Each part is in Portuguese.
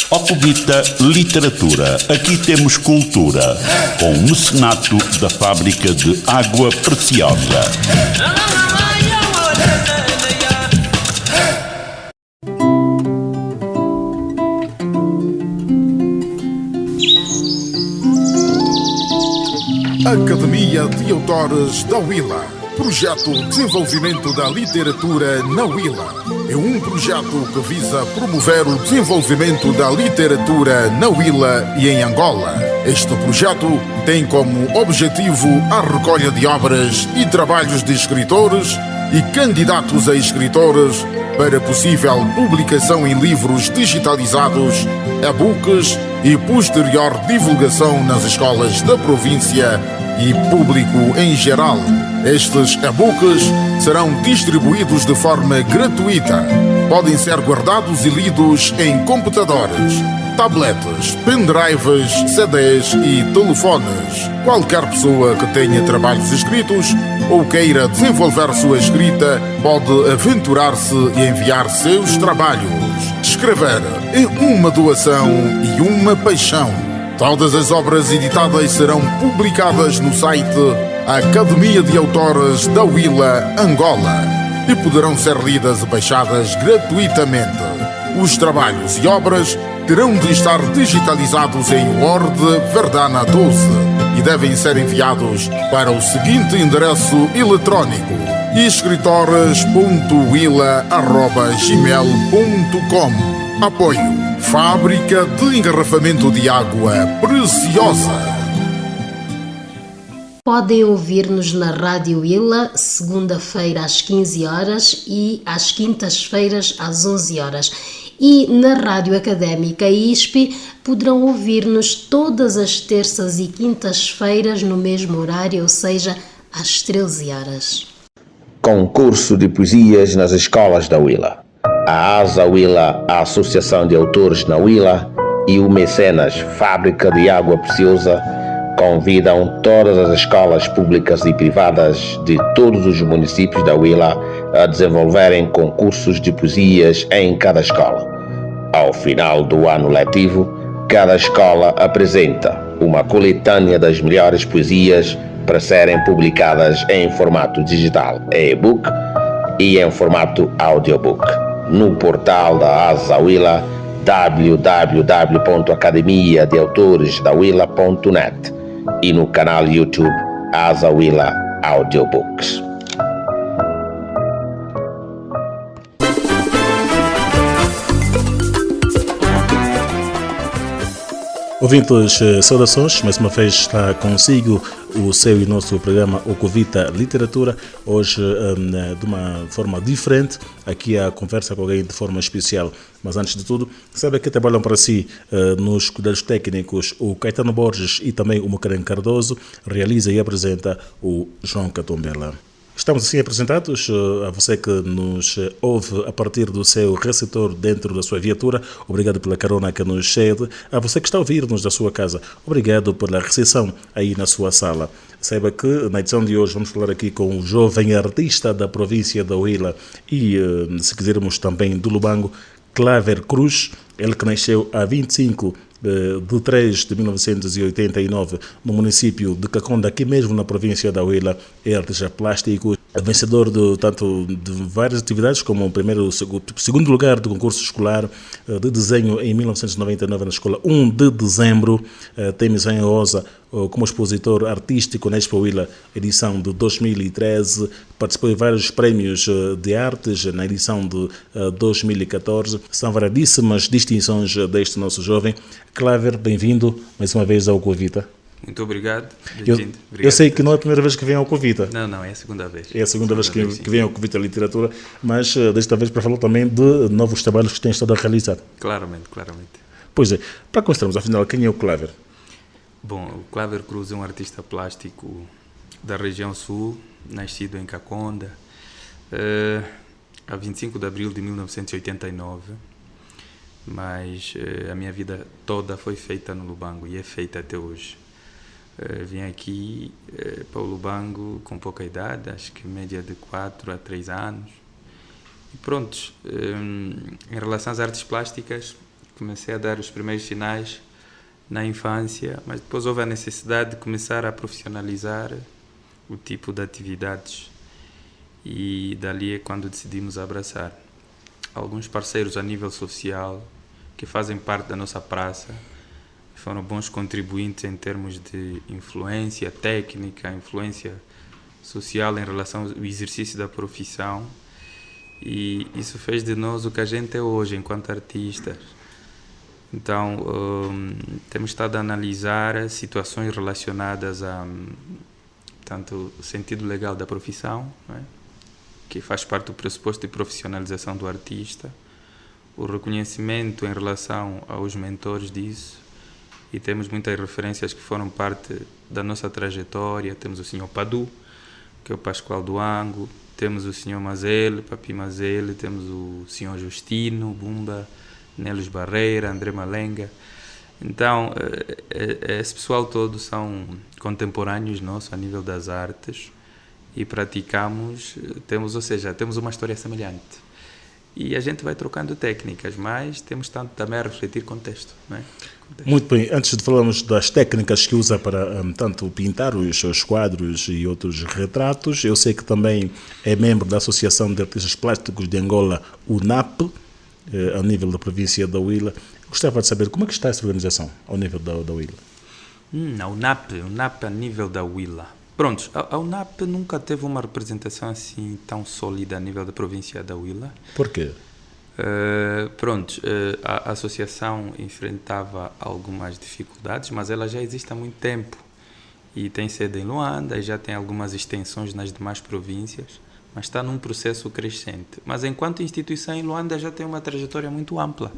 Ocovita Literatura. Aqui temos cultura, com o mecenato da Fábrica de Água Preciosa. Academia de Autores da Willa. Projeto de Desenvolvimento da Literatura na Willa. É um projeto que visa promover o desenvolvimento da literatura na Willa e em Angola. Este projeto tem como objetivo a recolha de obras e trabalhos de escritores e candidatos a escritores para possível publicação em livros digitalizados, e-books e posterior divulgação nas escolas da província e público em geral. Estes e-books serão distribuídos de forma gratuita. Podem ser guardados e lidos em computadores, tabletes, pendrives, CDs e telefones. Qualquer pessoa que tenha trabalhos escritos ou queira desenvolver sua escrita pode aventurar-se e enviar seus trabalhos. Escrever é uma doação e uma paixão. Todas as obras editadas serão publicadas no site Academia de Autores da Willa, Angola, e poderão ser lidas e baixadas gratuitamente. Os trabalhos e obras terão de estar digitalizados em Word Verdana 12 e devem ser enviados para o seguinte endereço eletrónico: escritores.willa@gmail.com. Apoio Fábrica de Engarrafamento de Água Preciosa. Podem ouvir-nos na Rádio Willa, segunda-feira às 15 horas e às quintas-feiras às 11 horas. E na Rádio Académica ISP poderão ouvir-nos todas as terças e quintas-feiras no mesmo horário, ou seja, às 13 horas. Concurso de poesias nas escolas da Willa. A ASA Willa, a Associação de Autores na Willa, e o Mecenas Fábrica de Água Preciosa convidam todas as escolas públicas e privadas de todos os municípios da Willa a desenvolverem concursos de poesias em cada escola. Ao final do ano letivo, cada escola apresenta uma coletânea das melhores poesias para serem publicadas em formato digital, e-book, e em formato audiobook no portal da ASA Willa, www.academiadeautoresdawilla.net, e no canal YouTube ASA Willa Audiobooks. Ouvintes, saudações, mais uma vez está consigo o seu e nosso programa Ocovita Literatura, hoje de uma forma diferente, aqui a conversa com alguém de forma especial, mas antes de tudo, sabe que trabalham para si nos cuidados técnicos o Caetano Borges e também o Macarena Cardoso, realiza e apresenta o João Catombela. Estamos assim apresentados a você que nos ouve a partir do seu receptor dentro da sua viatura. Obrigado pela carona que nos cede. A você que está a ouvir-nos da sua casa, obrigado pela recepção aí na sua sala. Saiba que na edição de hoje vamos falar aqui com um jovem artista da província da Willa e, se quisermos, também do Lubango, Claver Cruz, ele que nasceu a 25 de 3 de 1989 no município de Caconda, aqui mesmo na província da Willa, é artista plástico, vencedor de várias atividades, como o segundo lugar do concurso escolar de desenho em 1999 na escola 1 de dezembro, tem missão honrosa como expositor artístico na Expo Willa, edição de 2013, participou em vários prémios de artes na edição de 2014, são variedíssimas distinções deste nosso jovem. Claver, bem-vindo mais uma vez ao Ocovita. Muito obrigado. Eu sei que não é a primeira vez que vem ao Ocovita. Não, é a segunda vez. É a segunda vez que vem ao Ocovita Literatura, mas desta vez para falar também de novos trabalhos que tem estado a realizar. Claramente. Pois é, para começarmos, afinal, quem é o Claver? Bom, o Claver Cruz é um artista plástico da região sul, nascido em Caconda, a 25 de abril de 1989, mas a minha vida toda foi feita no Lubango e é feita até hoje. Vim aqui para o Lubango com pouca idade, acho que média de 4 a 3 anos. E pronto, em relação às artes plásticas, comecei a dar os primeiros sinais na infância, mas depois houve a necessidade de começar a profissionalizar o tipo de atividades e dali é quando decidimos abraçar alguns parceiros a nível social que fazem parte da nossa praça, foram bons contribuintes em termos de influência técnica, influência social em relação ao exercício da profissão, e isso fez de nós o que a gente é hoje enquanto artistas. Então, temos estado a analisar situações relacionadas a tanto o sentido legal da profissão, não é? Que faz parte do pressuposto de profissionalização do artista, o reconhecimento em relação aos mentores disso, e temos muitas referências que foram parte da nossa trajetória. Temos o Sr. Padu, que é o Pascoal do Ango, temos o Sr. Mazele, Papi Mazele, temos o Sr. Justino, Bumba, Nelos Barreira, André Malenga. Então, esse pessoal todo são contemporâneos nossos a nível das artes e praticamos, temos uma história semelhante. E a gente vai trocando técnicas, mas temos tanto também a refletir contexto, não é? Muito bem, antes de falarmos das técnicas que usa para tanto pintar os seus quadros e outros retratos, eu sei que também é membro da Associação de Artistas Plásticos de Angola, UNAP, a nível da província da Huila. Gostava de saber como é que está essa organização ao nível da Huila. A UNAP a nível da Huila. Pronto, a UNAP nunca teve uma representação assim tão sólida a nível da província da Huila. Por quê? A associação enfrentava algumas dificuldades, mas ela já existe há muito tempo e tem sede em Luanda e já tem algumas extensões nas demais províncias, mas está num processo crescente. Mas enquanto instituição em Luanda já tem uma trajetória muito ampla.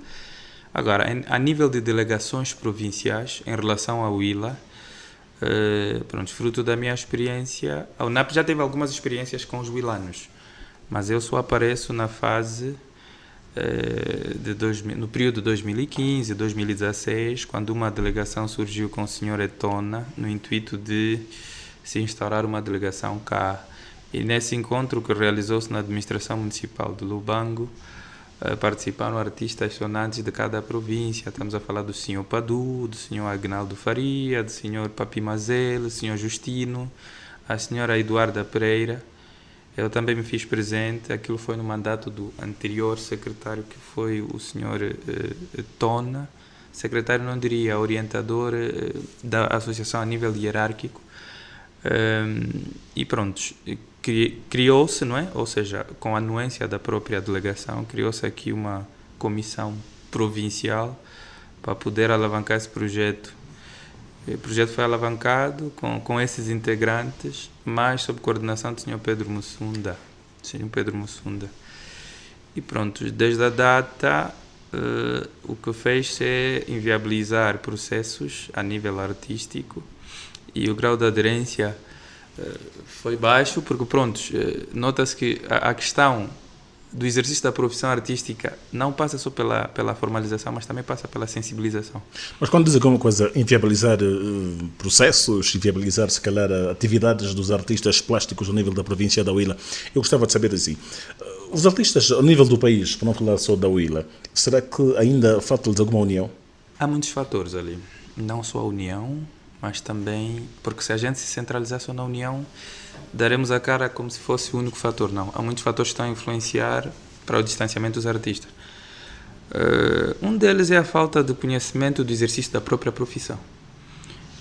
Agora, a nível de delegações provinciais em relação à Huila, fruto da minha experiência, a UNAP já teve algumas experiências com os huilanos, mas eu só apareço na fase no período de 2015, 2016, quando uma delegação surgiu com o Sr. Etona, no intuito de se instaurar uma delegação cá. E nesse encontro que realizou-se na administração municipal de Lubango, participaram artistas sonantes de cada província. Estamos a falar do Sr. Padu, do Sr. Agnaldo Faria, do Sr. Papi Mazele, do Sr. Justino, a Sra. Eduarda Pereira. Eu também me fiz presente, aquilo foi no mandato do anterior secretário, que foi o Sr. Tona, secretário não diria, orientador da associação a nível hierárquico. E pronto, criou-se, não é? Ou seja, com a anuência da própria delegação, criou-se aqui uma comissão provincial para poder alavancar esse projeto. O projeto foi alavancado com esses integrantes, mas sob coordenação do Sr. Pedro Mussunda. E pronto, desde a data, o que fez é inviabilizar processos a nível artístico, e o grau de aderência foi baixo, porque nota-se que a questão do exercício da profissão artística não passa só pela formalização, mas também passa pela sensibilização. Mas quando diz alguma coisa, inviabilizar processos, inviabilizar, se calhar, atividades dos artistas plásticos ao nível da província da Huila, eu gostava de saber assim, os artistas ao nível do país, para não falar só da Huila, será que ainda falta-lhes alguma união? Há muitos fatores ali, não só a união, mas também, porque se a gente se centralizar só na união, daremos a cara como se fosse o único fator. Não, há muitos fatores que estão a influenciar para o distanciamento dos artistas. Um deles é a falta de conhecimento do exercício da própria profissão.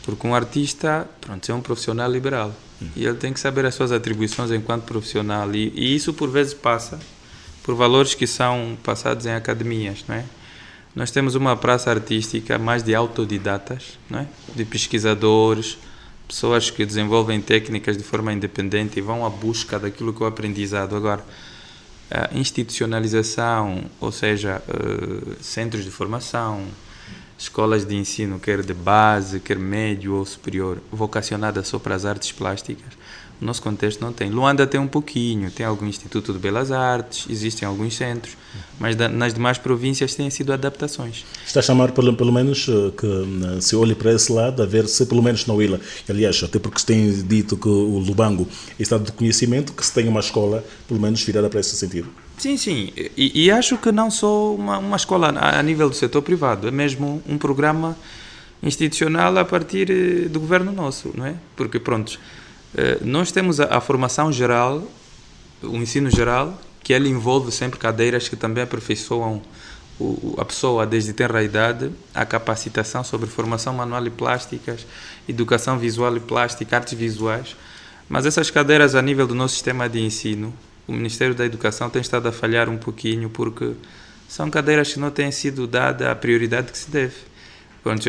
Porque um artista, é um profissional liberal. E ele tem que saber as suas atribuições enquanto profissional. E isso, por vezes, passa por valores que são passados em academias, não é? Nós temos uma praça artística mais de autodidatas, não é? De pesquisadores, pessoas que desenvolvem técnicas de forma independente e vão à busca daquilo que é o aprendizado. Agora, a institucionalização, ou seja, centros de formação, escolas de ensino, quer de base, quer médio ou superior, vocacionadas só para as artes plásticas, O nosso contexto não tem. Luanda tem um pouquinho, tem algum Instituto de Belas Artes, existem alguns centros, mas nas demais províncias têm sido adaptações. Está a chamar pelo menos que se olhe para esse lado, a ver se pelo menos na Huila, aliás, até porque se tem dito que o Lubango é estado de conhecimento, que se tem uma escola pelo menos virada para esse sentido. Sim. E acho que não só uma escola a nível do setor privado, é mesmo um programa institucional a partir do governo nosso, não é? Porque, pronto, nós temos a formação geral, o ensino geral, que ele envolve sempre cadeiras que também aperfeiçoam a pessoa desde tenra idade, a capacitação sobre formação manual e plásticas, educação visual e plástica, artes visuais. Mas essas cadeiras a nível do nosso sistema de ensino, o Ministério da Educação tem estado a falhar um pouquinho porque são cadeiras que não têm sido dada a prioridade que se deve. Pronto,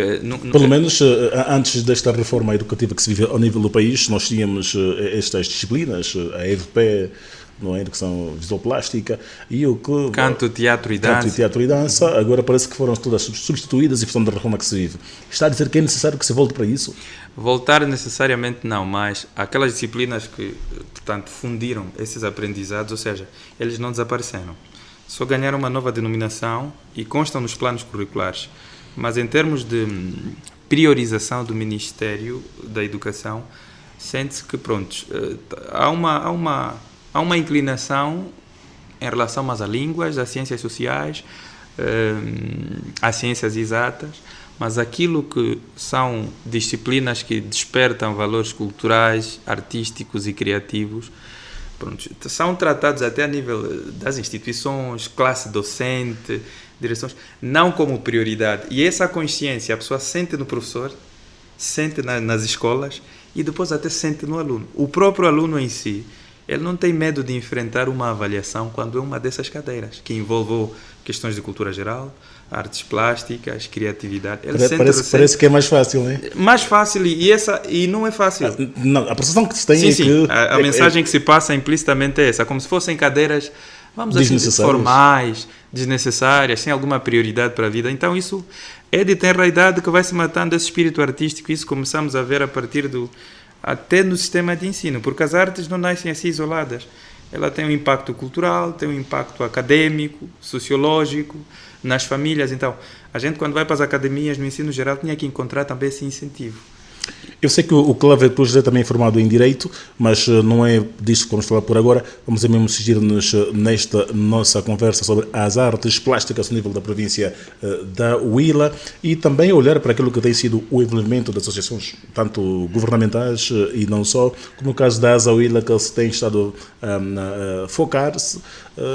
pelo menos antes desta reforma educativa que se vive ao nível do país, nós tínhamos estas disciplinas, a EVP, não é? Educação visual-plástica e o que... Canto, teatro e dança. Agora parece que foram todas substituídas em função da reforma que se vive. Está a dizer que é necessário que se volte para isso? Voltar necessariamente não, mas aquelas disciplinas que, portanto, fundiram esses aprendizados, ou seja, eles não desapareceram. Só ganharam uma nova denominação e constam nos planos curriculares. Mas em termos de priorização do Ministério da Educação, sente-se que, pronto, há uma inclinação em relação mais a línguas, às ciências sociais, às ciências exatas, mas aquilo que são disciplinas que despertam valores culturais, artísticos e criativos, pronto, são tratados até a nível das instituições, classe docente, direções, não como prioridade. E essa consciência a pessoa sente no professor, sente nas escolas e depois até sente no aluno. O próprio aluno em si, ele não tem medo de enfrentar uma avaliação quando é uma dessas cadeiras, que envolve questões de cultura geral, artes plásticas, criatividade. Parece que é mais fácil, não é? Mais fácil e não é fácil. Não, a percepção que se tem sim, que... A mensagem que se passa implicitamente é essa, como se fossem cadeiras, vamos assim, formais, desnecessárias, sem alguma prioridade para a vida. Então isso é de tenra idade que vai se matando esse espírito artístico. Isso começamos a ver a partir até no sistema de ensino, porque as artes não nascem assim isoladas. Ela tem um impacto cultural, tem um impacto acadêmico, sociológico, nas famílias. Então, a gente quando vai para as academias no ensino geral tinha que encontrar também esse incentivo. Eu sei que o Cláudio Cruz é também formado em Direito, mas não é disso que vamos falar por agora. Vamos mesmo seguir-nos nesta nossa conversa sobre as artes plásticas no nível da província da Huila e também olhar para aquilo que tem sido o envolvimento das associações, tanto governamentais e não só, como no caso da ASA Huila, que se tem estado a focar-se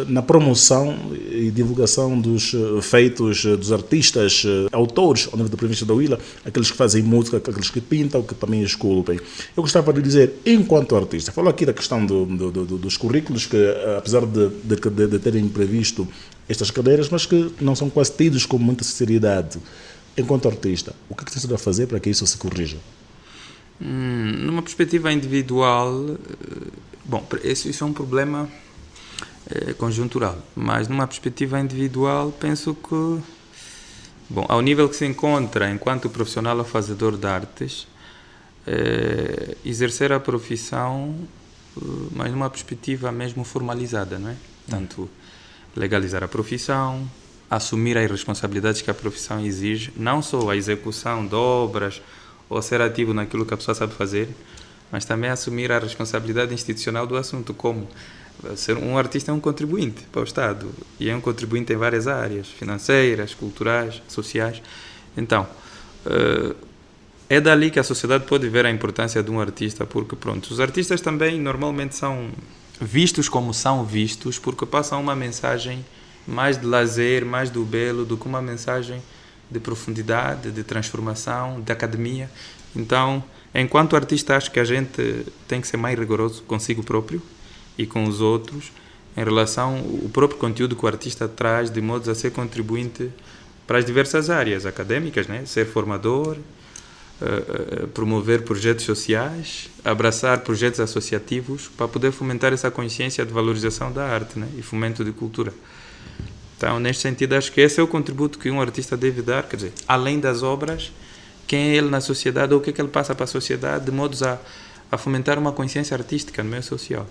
na promoção e divulgação dos feitos dos artistas, autores ao nível da província da Huila, aqueles que fazem música, aqueles que pintam, que também esculpem. Eu gostava de dizer, enquanto artista, falo aqui da questão dos currículos, que apesar de terem previsto estas cadeiras, mas que não são quase tidos com muita seriedade. Enquanto artista, o que é que tem a fazer para que isso se corrija? Numa perspectiva individual, bom, isso é um problema conjuntural, mas numa perspectiva individual penso que, bom, ao nível que se encontra enquanto profissional ou fazedor de artes, exercer a profissão, mas numa perspectiva mesmo formalizada, não é? Tanto legalizar a profissão, assumir as responsabilidades que a profissão exige, não só a execução de obras ou ser ativo naquilo que a pessoa sabe fazer, mas também assumir a responsabilidade institucional do assunto, como ser um artista é um contribuinte para o Estado e é um contribuinte em várias áreas, financeiras, culturais, sociais. Então, é dali que a sociedade pode ver a importância de um artista, porque, pronto, os artistas também normalmente são vistos como são vistos, porque passam uma mensagem mais de lazer, mais do belo, do que uma mensagem de profundidade, de transformação, de academia. Então, enquanto artista, acho que a gente tem que ser mais rigoroso consigo próprio e com os outros, em relação ao próprio conteúdo que o artista traz, de modo a ser contribuinte para as diversas áreas acadêmicas, né? Ser formador, promover projetos sociais, abraçar projetos associativos, para poder fomentar essa consciência de valorização da arte, né? E fomento de cultura. Então, neste sentido, acho que esse é o contributo que um artista deve dar, quer dizer, além das obras, quem é ele na sociedade ou o que é que ele passa para a sociedade, de modo a a fomentar uma consciência artística no meio social.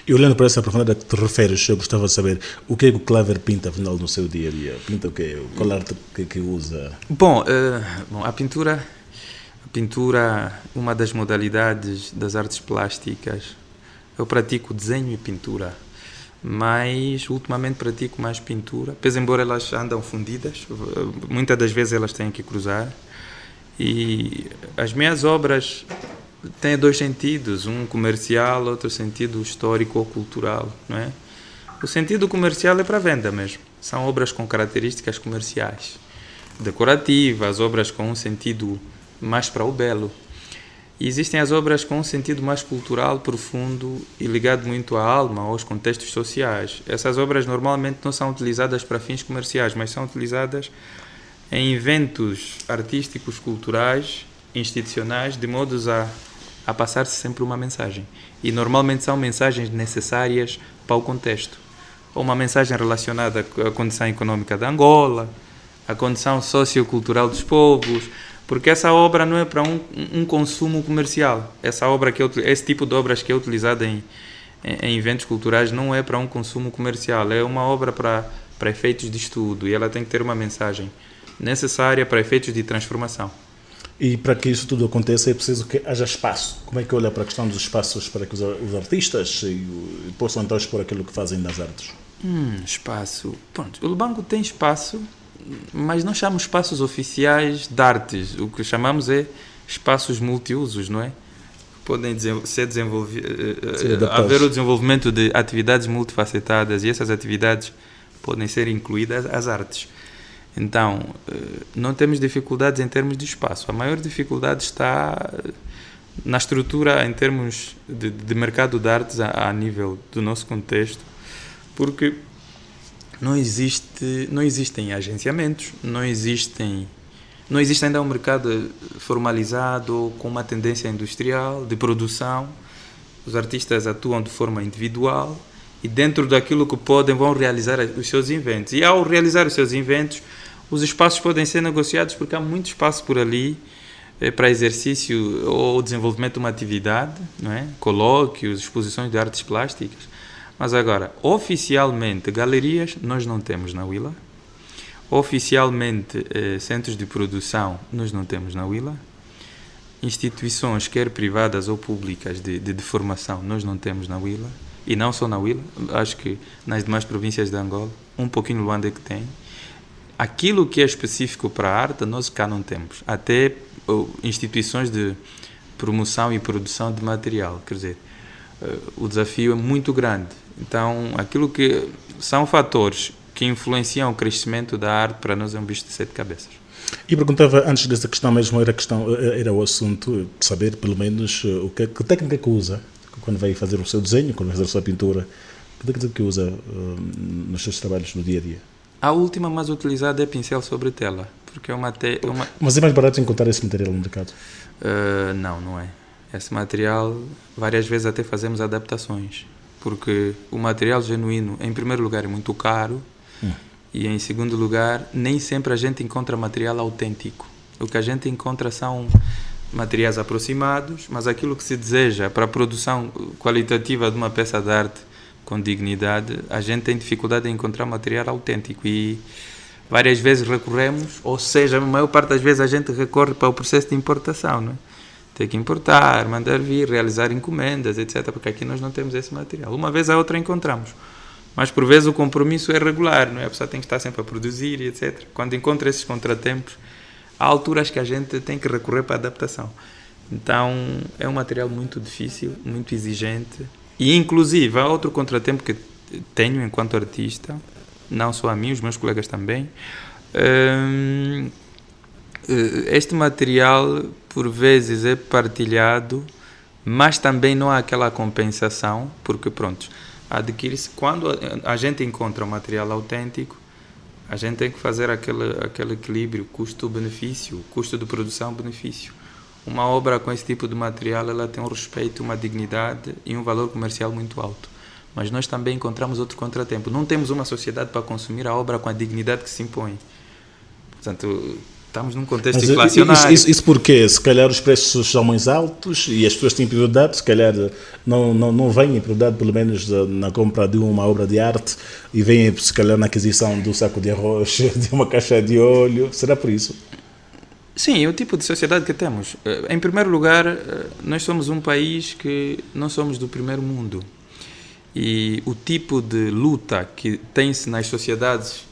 E olhando para essa profundidade que te referes, eu gostava de saber o que é que o Claver pinta, afinal, no seu dia a dia? Pinta o quê? Qual arte que usa? Bom, a pintura, uma das modalidades das artes plásticas, eu pratico desenho e pintura, mas ultimamente pratico mais pintura, pois embora elas andam fundidas, muitas das vezes elas têm que cruzar, e as minhas obras têm dois sentidos, um comercial, outro sentido histórico ou cultural, não é? O sentido comercial é para venda mesmo, são obras com características comerciais, decorativas, obras com um sentido mais para o belo. E existem as obras com um sentido mais cultural, profundo e ligado muito à alma, aos contextos sociais. Essas obras normalmente não são utilizadas para fins comerciais, mas são utilizadas em eventos artísticos, culturais, institucionais, de modo a passar-se sempre uma mensagem. E normalmente são mensagens necessárias para o contexto. Ou uma mensagem relacionada com a condição econômica da Angola, a condição sociocultural dos povos, porque essa obra não é para um consumo comercial. Esse tipo de obras que é utilizada em eventos culturais não é para um consumo comercial, é uma obra para efeitos de estudo, e ela tem que ter uma mensagem necessária para efeitos de transformação. E para que isso tudo aconteça é preciso que haja espaço. Como é que olha para a questão dos espaços para que os artistas possam então expor aquilo que fazem nas artes? Espaço. Pronto, o Lubango tem espaço, mas não chamamos espaços oficiais de artes. O que chamamos é espaços multiusos, não é? Podem ser desenvolvidos, haver o desenvolvimento de atividades multifacetadas, e essas atividades podem ser incluídas às artes. Então, não temos dificuldades em termos de espaço. A maior dificuldade está na estrutura em termos de mercado de artes a nível do nosso contexto, porque não existem agenciamentos, não existe ainda um mercado formalizado com uma tendência industrial de produção. Os artistas atuam de forma individual e dentro daquilo que podem vão realizar os seus inventos. E ao realizar os seus inventos, os espaços podem ser negociados porque há muito espaço por ali para exercício ou desenvolvimento de uma atividade, não é? Colóquios, exposições de artes plásticas. Mas agora, oficialmente, galerias nós não temos na Willa. Oficialmente, centros de produção nós não temos na Willa. Instituições, quer privadas ou públicas, de formação, nós não temos na Willa. E não só na Willa, acho que nas demais províncias de Angola, um pouquinho no Luanda que tem. Aquilo que é específico para a arte, nós cá não temos. Até instituições de promoção e produção de material, quer dizer, o desafio é muito grande. Então, aquilo que são fatores que influenciam o crescimento da arte, para nós é um bicho de 7 cabeças. E perguntava, antes dessa questão mesmo, era o assunto de saber, pelo menos, que técnica que usa quando vai fazer o seu desenho, quando vai fazer a sua pintura, que técnica que usa nos seus trabalhos no dia a dia? A última mais utilizada é pincel sobre tela, porque é uma... Mas é mais barato encontrar esse material no mercado? Não é. Esse material, várias vezes até fazemos adaptações, porque o material genuíno, em primeiro lugar, é muito caro, e em segundo lugar, nem sempre a gente encontra material autêntico. O que a gente encontra são materiais aproximados, mas aquilo que se deseja para a produção qualitativa de uma peça de arte com dignidade, a gente tem dificuldade em encontrar material autêntico, e várias vezes recorremos, ou seja, a maior parte das vezes a gente recorre para o processo de importação, não é? Tem que importar, mandar vir, realizar encomendas, etc., porque aqui nós não temos esse material. Uma vez a outra encontramos, mas por vezes o compromisso é regular, não é? A pessoa tem que estar sempre a produzir, etc. Quando encontra esses contratempos, há alturas que a gente tem que recorrer para a adaptação. Então, é um material muito difícil, muito exigente, e inclusive há outro contratempo que tenho enquanto artista, não só a mim, os meus colegas também. Este material por vezes é partilhado, mas também não há aquela compensação, porque pronto, adquire-se, quando a gente encontra um material autêntico, a gente tem que fazer aquele equilíbrio custo-benefício, custo de produção-benefício. Uma obra com esse tipo de material, ela tem um respeito, uma dignidade e um valor comercial muito alto. Mas nós também encontramos outro contratempo. Não temos uma sociedade para consumir a obra com a dignidade que se impõe. Portanto, estamos num contexto Mas inflacionário. isso porque, se calhar, os preços são mais altos e as pessoas têm prioridade, se calhar não vêm prioridade, pelo menos na compra de uma obra de arte, e vêm, se calhar, na aquisição do saco de arroz, de uma caixa de óleo. Será por isso? Sim, é o tipo de sociedade que temos. Em primeiro lugar, nós somos um país que não somos do primeiro mundo. E o tipo de luta que tem-se nas sociedades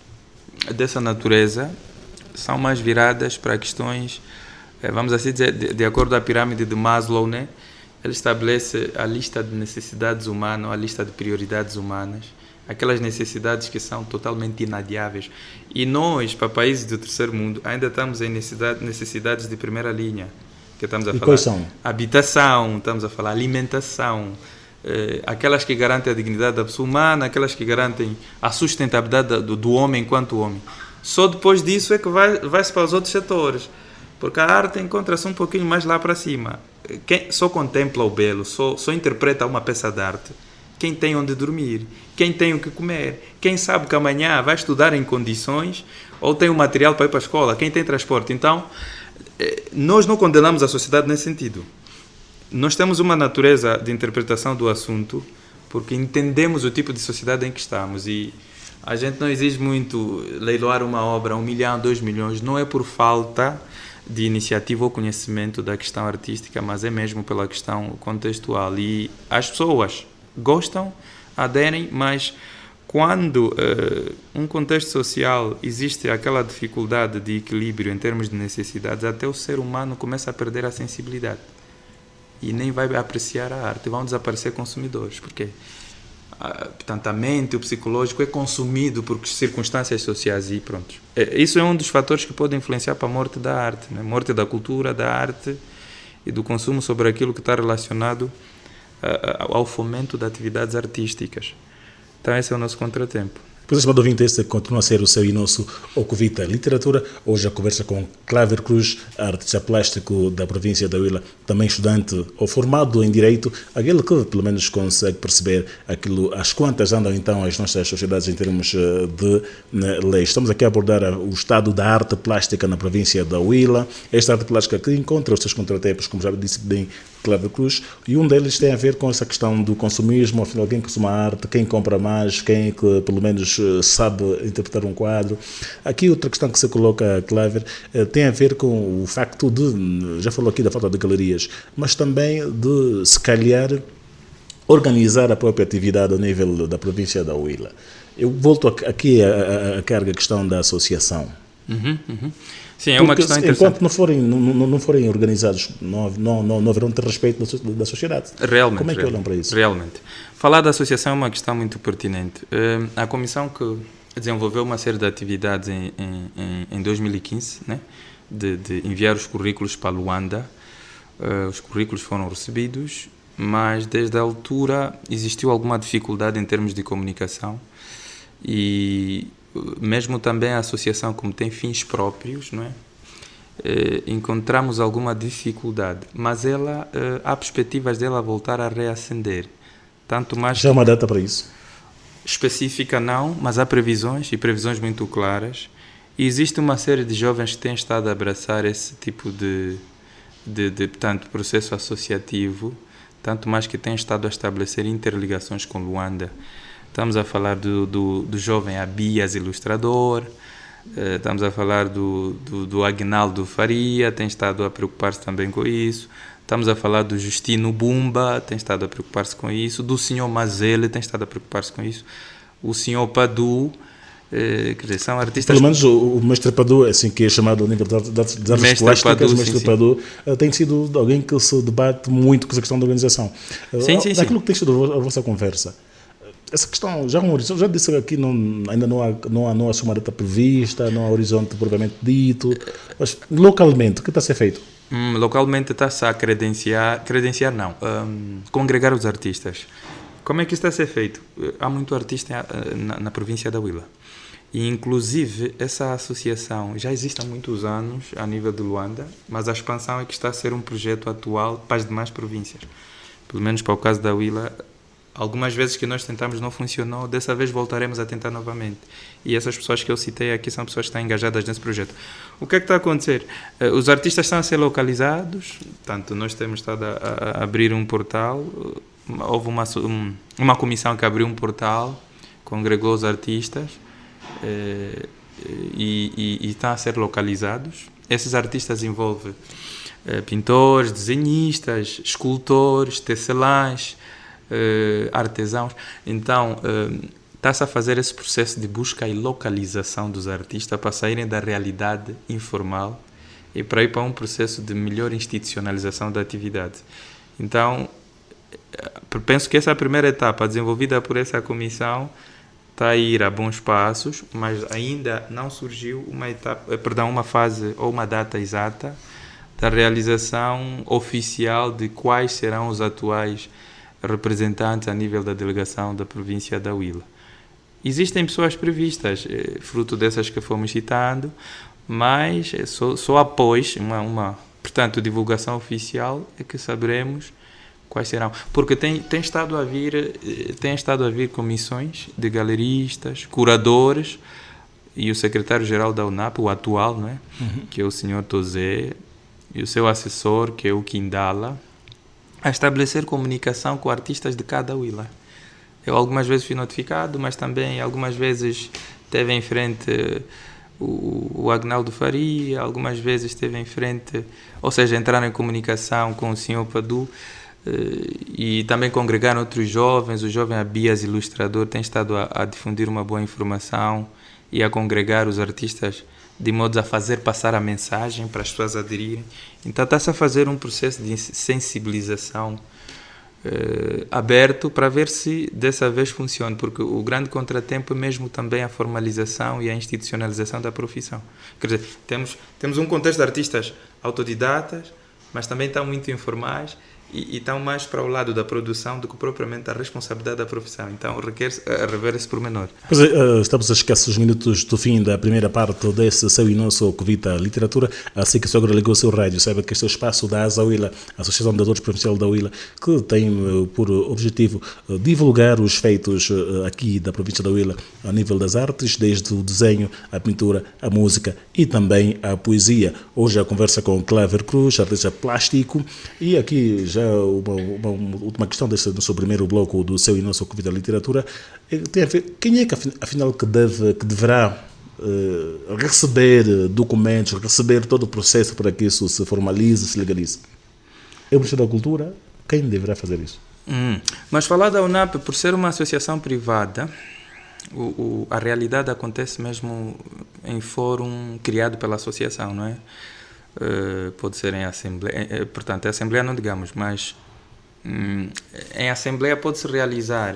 dessa natureza são mais viradas para questões, vamos assim dizer, de acordo com a pirâmide de Maslow, né? Ele estabelece a lista de necessidades humanas, a lista de prioridades humanas, aquelas necessidades que são totalmente inadiáveis. E nós, para países do terceiro mundo, ainda estamos em necessidades de primeira linha, que estamos a falar. Quais são? Habitação, estamos a falar alimentação, aquelas que garantem a dignidade da pessoa humana, aquelas que garantem a sustentabilidade do homem enquanto homem. Só depois disso é que vai-se para os outros setores, porque a arte encontra-se um pouquinho mais lá para cima. Quem só contempla o belo, só interpreta uma peça de arte, quem tem onde dormir, quem tem o que comer, quem sabe que amanhã vai estudar em condições ou tem o material para ir para a escola, quem tem transporte. Então, nós não condenamos a sociedade nesse sentido. Nós temos uma natureza de interpretação do assunto porque entendemos o tipo de sociedade em que estamos e a gente não exige muito leiloar uma obra, 1 milhão, 2 milhões, não é por falta de iniciativa ou conhecimento da questão artística, mas é mesmo pela questão contextual. E as pessoas gostam, aderem, mas quando um contexto social existe aquela dificuldade de equilíbrio em termos de necessidades, até o ser humano começa a perder a sensibilidade e nem vai apreciar a arte, vão desaparecer consumidores, porque portanto, a mente, o psicológico é consumido por circunstâncias sociais e pronto. Isso é um dos fatores que pode influenciar para a morte da arte, né? Morte da cultura, da arte e do consumo sobre aquilo que está relacionado ao fomento de atividades artísticas. Então esse é o nosso contratempo. Pois, estimado ouvinte, este continua a ser o seu e nosso Ocuvita Literatura. Hoje a conversa com Cláudio Cruz, artista plástico da província da Huila, também estudante ou formado em Direito, aquele que pelo menos consegue perceber aquilo, às quantas andam então as nossas sociedades em termos de leis. Estamos aqui a abordar o estado da arte plástica na província da Huila, esta arte plástica que encontra os seus contratempos, como já disse bem Cláudio Cruz, e um deles tem a ver com essa questão do consumismo, afinal, quem consome a arte, quem compra mais, quem que pelo menos sabe interpretar um quadro. Aqui outra questão que se coloca, Cláudio, tem a ver com o facto de, já falou aqui da falta de galerias, mas também de, se calhar, organizar a própria atividade a nível da província da Huila. Eu volto aqui a carga a questão da associação. Sim, é uma questão interessante. Enquanto não forem organizados, não haverão ter respeito da sociedade. Realmente. Como é que olham para isso? Realmente. Falar da associação é uma questão muito pertinente. A comissão que desenvolveu uma série de atividades em 2015, né, de enviar os currículos para Luanda. Os currículos foram recebidos, mas desde a altura existiu alguma dificuldade em termos de comunicação e mesmo também a associação, como tem fins próprios, não é? Encontramos alguma dificuldade, mas ela há perspectivas dela voltar a reacender. Tanto mais já há uma data para isso? Específica não, mas há previsões, e previsões muito claras. E existe uma série de jovens que têm estado a abraçar esse tipo de portanto, processo associativo, tanto mais que têm estado a estabelecer interligações com Luanda. Estamos a falar do jovem Abias, ilustrador, estamos a falar do Aguinaldo Faria, tem estado a preocupar-se também com isso, estamos a falar do Justino Bumba, tem estado a preocupar-se com isso, do senhor Mazele, tem estado a preocupar-se com isso, o senhor Padu, quer dizer, são artistas... Pelo menos o mestre Padu, assim que é chamado a nível das artes plásticas, o mestre Padu tem sido alguém que se debate muito com essa questão da organização. Daquilo que tem sido a vossa conversa, essa questão, já um horizonte, já disse aqui, ainda não há uma data prevista, não há horizonte propriamente dito, mas localmente, o que está a ser feito? Localmente está-se a credenciar não, congregar os artistas. Como é que isso está a ser feito? Há muito artista na província da Huila. E, inclusive, essa associação já existe há muitos anos a nível de Luanda, mas a expansão é que está a ser um projeto atual para as demais províncias. Pelo menos para o caso da Huila, Algumas vezes que nós tentamos não funcionou, dessa vez voltaremos a tentar novamente. E essas pessoas que eu citei aqui são pessoas que estão engajadas nesse projeto. O que é que está a acontecer? Os artistas estão a ser localizados, portanto, nós temos estado a abrir um portal. Houve uma comissão que abriu um portal, congregou os artistas e estão a ser localizados. Esses artistas envolvem pintores, desenhistas, escultores, tecelãs, artesãos. Então, está-se a fazer esse processo de busca e localização dos artistas para saírem da realidade informal e para ir para um processo de melhor institucionalização da atividade. Então, penso que essa primeira etapa desenvolvida por essa comissão está a ir a bons passos, mas ainda não surgiu uma fase ou uma data exata da realização oficial de quais serão os atuais representantes a nível da delegação da província da Huila. Existem pessoas previstas, fruto dessas que fomos citando, mas só após portanto, divulgação oficial é que saberemos quais serão. Porque tem estado a vir comissões de galeristas, curadores, e o secretário-geral da UNAP, o atual, não é? Que é o senhor Tozé, e o seu assessor, que é o Quindala, a estabelecer comunicação com artistas de cada Huila. Eu algumas vezes fui notificado, mas também algumas vezes teve em frente o Agnaldo Faria, algumas vezes teve em frente, ou seja, entraram em comunicação com o senhor Padu, e também congregaram outros jovens. O jovem Abias, ilustrador, tem estado a difundir uma boa informação e a congregar os artistas de modo a fazer passar a mensagem para as pessoas aderirem. Então está-se a fazer um processo de sensibilização aberto para ver se dessa vez funciona, porque o grande contratempo é mesmo também a formalização e a institucionalização da profissão. Quer dizer, temos um contexto de artistas autodidatas, mas também estão muito informais e estão mais para o lado da produção do que propriamente a responsabilidade da profissão. Então requer rever esse pormenor. Pois é, estamos a escassos minutos do fim da primeira parte desse seu e nosso Covita Literatura. Assim que o senhor ligou o seu rádio, sabe que este é o espaço da ASA Huila, Associação de Autores Provincial da Huila, que tem por objetivo divulgar os feitos aqui da província da Huila a nível das artes, desde o desenho, a pintura, a música e também a poesia. Hoje a conversa com Claver Cruz, artista plástico, e aqui já uma última questão deste nosso primeiro bloco do seu e nosso Covita Literatura tem a ver, quem é que afinal que deverá receber documentos, receber todo o processo para que isso se formalize, se legalize? É o Ministério da Cultura? Quem deverá fazer isso? Mas falar da UNAP, por ser uma associação privada, a realidade acontece mesmo em fórum criado pela associação, não é? Pode ser em assembleia, portanto, em assembleia não digamos, mas em assembleia pode-se realizar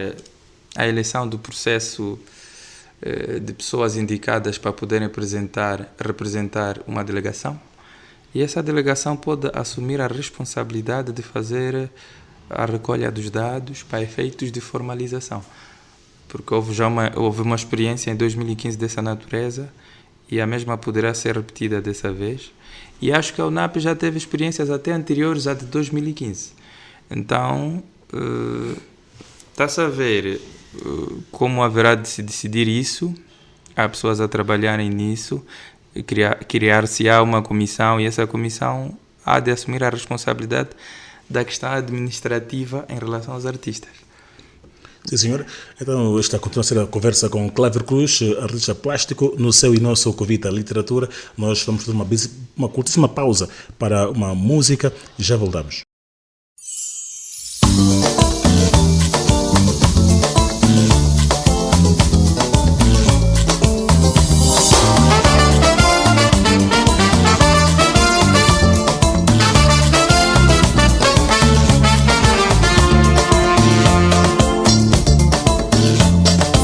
a eleição do processo de pessoas indicadas para poderem representar uma delegação, e essa delegação pode assumir a responsabilidade de fazer a recolha dos dados para efeitos de formalização, porque houve uma experiência em 2015 dessa natureza e a mesma poderá ser repetida dessa vez. E acho que a UNAP já teve experiências até anteriores à de 2015. Então, está-se a ver como haverá de se decidir isso. Há pessoas a trabalharem nisso, criar-se-á uma comissão, e essa comissão há de assumir a responsabilidade da questão administrativa em relação aos artistas. Sim, senhor. Então, esta continua a ser a conversa com Claver Cruz, artista plástico, no seu e nosso Covita Literatura. Nós vamos fazer uma curtíssima pausa para uma música e já voltamos.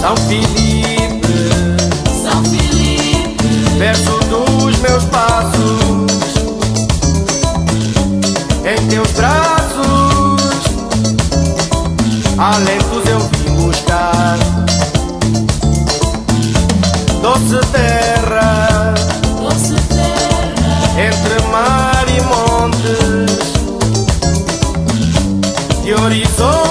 São Filipe, verso dos meus passos, em teus braços, alentos eu vim buscar. Doce terra, entre mar e montes, de horizontes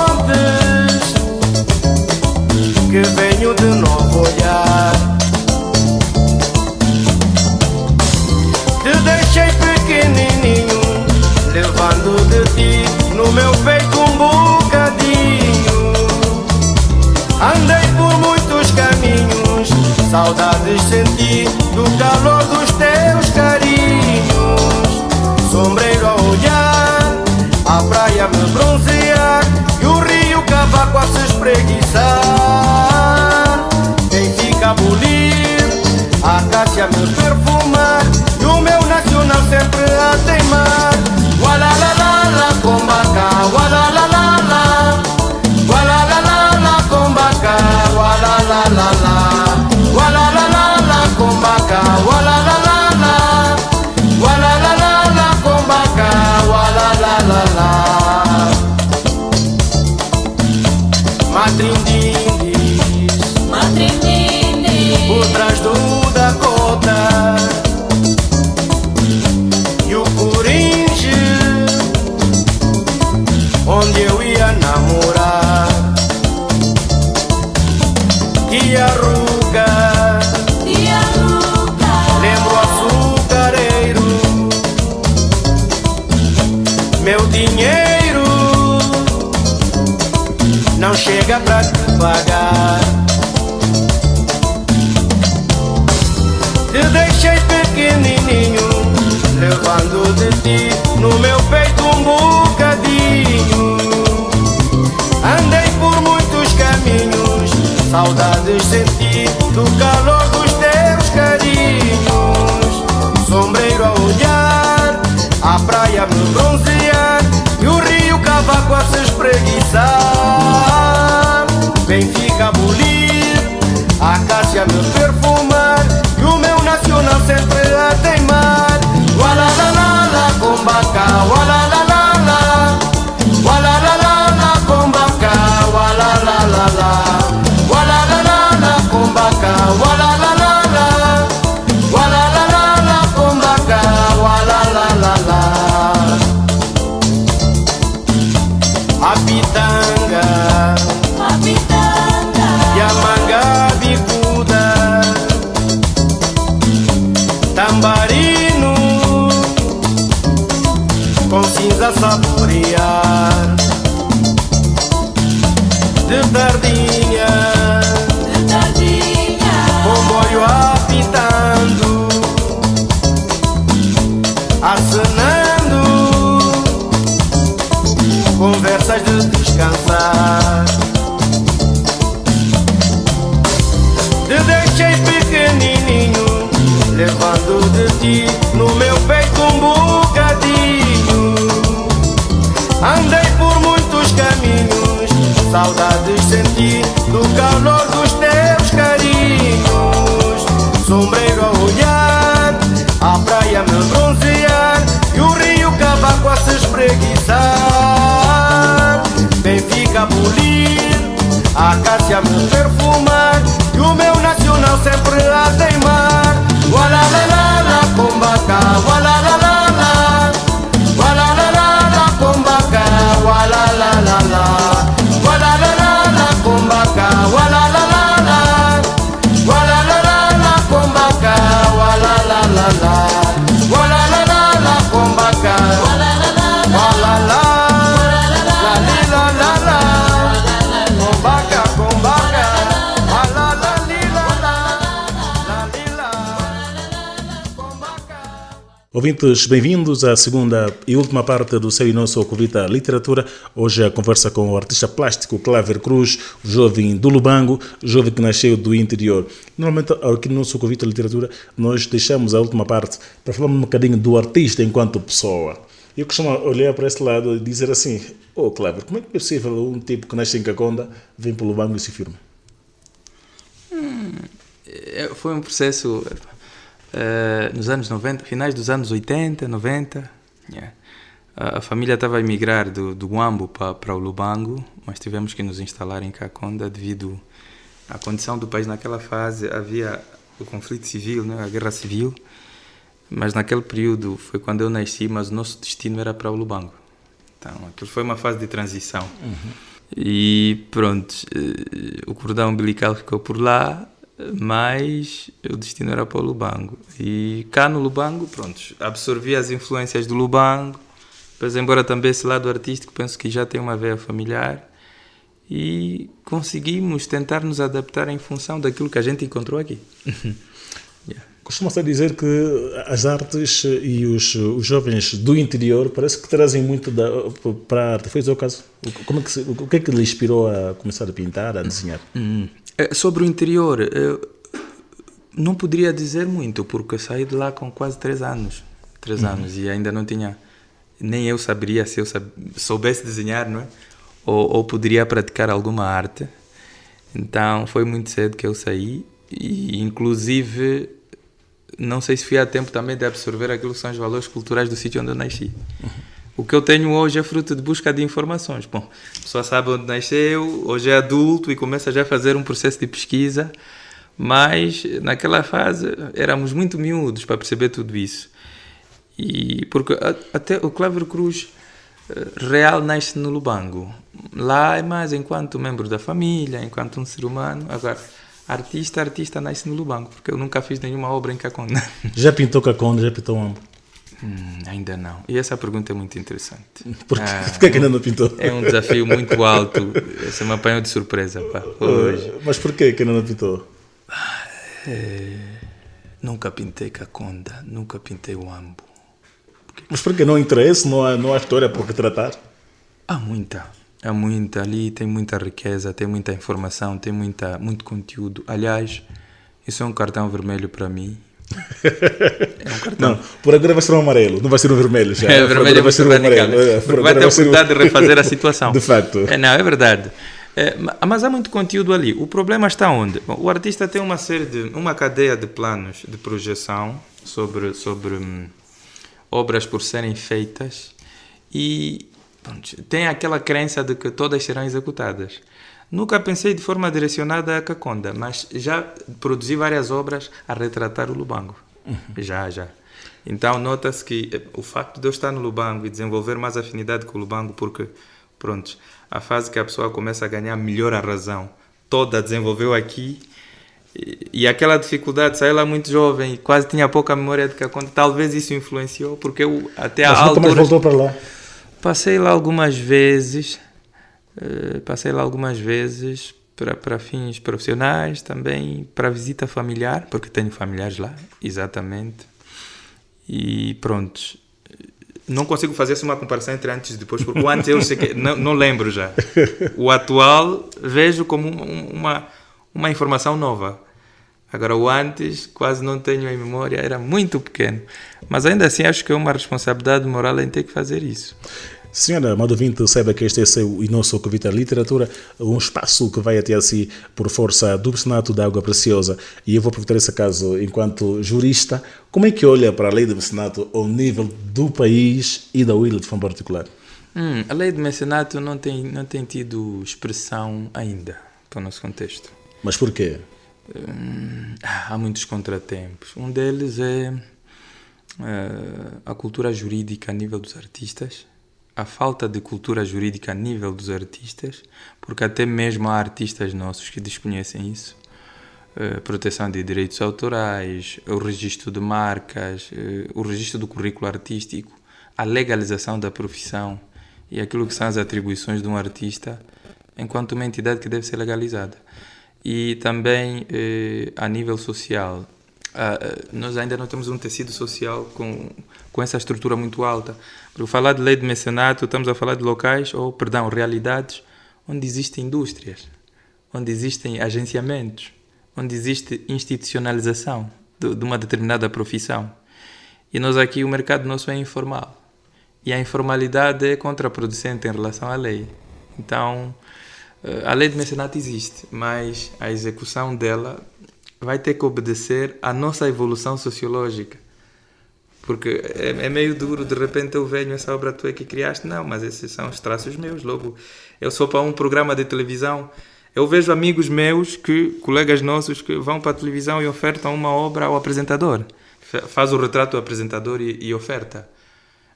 saudades senti do calor dos teus carinhos. Sombreiro a olhar, a praia me bronzear e o rio Cavaco a se espreguiçar. Quem fica a bulir, a acácia me perfumar e o meu nacional sempre a teimar. Gualalalala, combaca, gualalalala, gualalalala, combaca, gualalalala, gualalalala, combaca, gualalalala, gualalalala, combaca, gualalalala. Matrindindis, por trás do Dakota e o Coringe, onde eu ia namorar. E a Ruga, lembro o açucareiro, meu dinheiro não chega pra te pagar. Te deixei pequenininho, levando de ti no meu peito um bocadinho. Andei por muitos caminhos, saudades senti do calor dos teus carinhos. Sombreiro a olhar, a praia me bronzear e o rio Cavaco a se espreguiçar. Benfica a bulir, a acácia me perfumar e o meu nacional sempre a teimar. Gualalalala, combaca, gualalalala, gualalalala, combaca, gualalalala, gualalalala, combaca, gualalalala, gualalalala, combaca, gualalalala. A pitanga e a manga bicuda, tambarino com cinza saborear. De tardinha, comboio apitando, acenando, conversas de descansar. Te deixei pequenininho, levando de ti no meu peito um bocadinho. Andei por muitos caminhos, saudades senti do calor dos teus carinhos. Sombreiro a olhar, a praia me bronzear e o rio Cavaco a se espreguiçar. Benfica a bulir, a acácia me perfumar e o meu nacional sempre a teimar. Gualalalala, combaca, gualalalala, gualalalala, combaca, gualalalala, gualalalala, combaca, gualalalala, gualalalala, combaca, gualalalala, gualalalala, combaca, gualalala, la li la la la, combaca, combaca, gualala li la la, la li la, combaca. Ouvintes, bem-vindos à segunda e última parte do seu e nosso Covita Literatura. Hoje a conversa com o artista plástico Claver Cruz, jovem do Lubango, jovem que nasceu do interior. Normalmente aqui no nosso Covita Literatura nós deixamos a última parte para falar um bocadinho do artista enquanto pessoa. Eu costumo olhar para esse lado e dizer assim: oh Claver, como é que é possível um tipo que nasce em Caconda vem para o Lubango e se firma? Foi um processo nos anos 90, finais dos anos 80, 90. Yeah. A família estava a emigrar do Huambo para o Lubango, mas tivemos que nos instalar em Caconda devido à condição do país. Naquela fase havia o conflito civil, né, a guerra civil, mas naquele período foi quando eu nasci, mas o nosso destino era para o Lubango. Então aquilo foi uma fase de transição. E pronto, o cordão umbilical ficou por lá, mas o destino era para o Lubango. E cá no Lubango, pronto, absorvi as influências do Lubango, pois embora também esse lado artístico penso que já tem uma veia familiar, e conseguimos tentar nos adaptar em função daquilo que a gente encontrou aqui. Costuma-se dizer que as artes e os jovens do interior parece que trazem muito para a arte. Foi esse o caso? O que é que lhe inspirou a começar a pintar, a desenhar? Sobre o interior, eu não poderia dizer muito, porque eu saí de lá com quase 3 anos. 3 anos e ainda não tinha... Nem eu saberia se eu soubesse desenhar, não é? Ou poderia praticar alguma arte. Então foi muito cedo que eu saí e inclusive não sei se fui a tempo também de absorver aquilo que são os valores culturais do sítio onde eu nasci. O que eu tenho hoje é fruto de busca de informações. Bom, a pessoa sabe onde nasceu, hoje é adulto e começa já a fazer um processo de pesquisa, mas naquela fase éramos muito miúdos para perceber tudo isso. E porque até o Cláudio Cruz real nasce no Lubango. Lá é mais enquanto membro da família, enquanto um ser humano. Agora, artista nasce no Lubango, porque eu nunca fiz nenhuma obra em Caconda. Já pintou Caconda, já pintou Ambo? Ainda não. E essa pergunta é muito interessante. Por que ainda não pintou? É um desafio muito alto. Você me apanhou de surpresa, pá, hoje. Mas por que ainda não pintou? Nunca pintei Caconda, nunca pintei o Ambo. Mas por que não há interesse, não há história por retratar? Há muita ali, tem muita riqueza, tem muita informação, tem muito conteúdo. Aliás, isso é um cartão vermelho para mim. É um cartão. Não, por agora vai ser um amarelo, não vai ser um vermelho já. O vermelho vai ser um amarelo. Vai ter a oportunidade de refazer a situação. De facto. Não, é verdade. Mas há muito conteúdo ali. O problema está onde? Bom, o artista tem uma cadeia de planos de projeção sobre obras por serem feitas e tem aquela crença de que todas serão executadas. Nunca pensei de forma direcionada a Caconda, mas já produzi várias obras a retratar o Lubango. Já. Então nota-se que o facto de eu estar no Lubango e desenvolver mais afinidade com o Lubango, porque a fase que a pessoa começa a ganhar melhor a razão, toda desenvolveu aqui, e aquela dificuldade, saí lá muito jovem, quase tinha pouca memória de Caconda, talvez isso influenciou, porque eu até a altura... Mas voltou para lá? Passei lá algumas vezes para fins profissionais, também para visita familiar, porque tenho familiares lá, exatamente, e pronto. Não consigo fazer uma comparação entre antes e depois, porque o antes eu sei que não lembro já. O atual vejo como uma informação nova. Agora o antes quase não tenho em memória, era muito pequeno. Mas ainda assim acho que é uma responsabilidade moral em ter que fazer isso. Senhora amado ouvinte, saiba que este é seu e nosso Ocuvita Literatura, um espaço que vai até si por força do mecenato da Água Preciosa. E eu vou aproveitar esse caso enquanto jurista. Como é que olha para a lei do mecenato ao nível do país e da Huila de forma particular? A lei do mecenato não tem tido expressão ainda para o nosso contexto. Mas por quê? Há muitos contratempos. Um deles é a cultura jurídica a nível dos artistas, a falta de cultura jurídica a nível dos artistas, porque até mesmo há artistas nossos que desconhecem isso. Proteção de direitos autorais, o registro de marcas, o registro do currículo artístico, a legalização da profissão e aquilo que são as atribuições de um artista enquanto uma entidade que deve ser legalizada. E também a nível social, nós ainda não temos um tecido social com essa estrutura muito alta. Para falar de lei de mecenato, estamos a falar de locais, realidades onde existem indústrias, onde existem agenciamentos, onde existe institucionalização de uma determinada profissão. E nós aqui, o mercado nosso é informal. E a informalidade é contraproducente em relação à lei. Então, a lei de mecenato existe, mas a execução dela vai ter que obedecer à nossa evolução sociológica. Porque é meio duro, de repente eu venho, essa obra tu é que criaste. Não, mas esses são os traços meus, logo. Eu sou para um programa de televisão. Eu vejo amigos meus, colegas nossos, que vão para a televisão e ofertam uma obra ao apresentador. Faz o retrato do apresentador e oferta.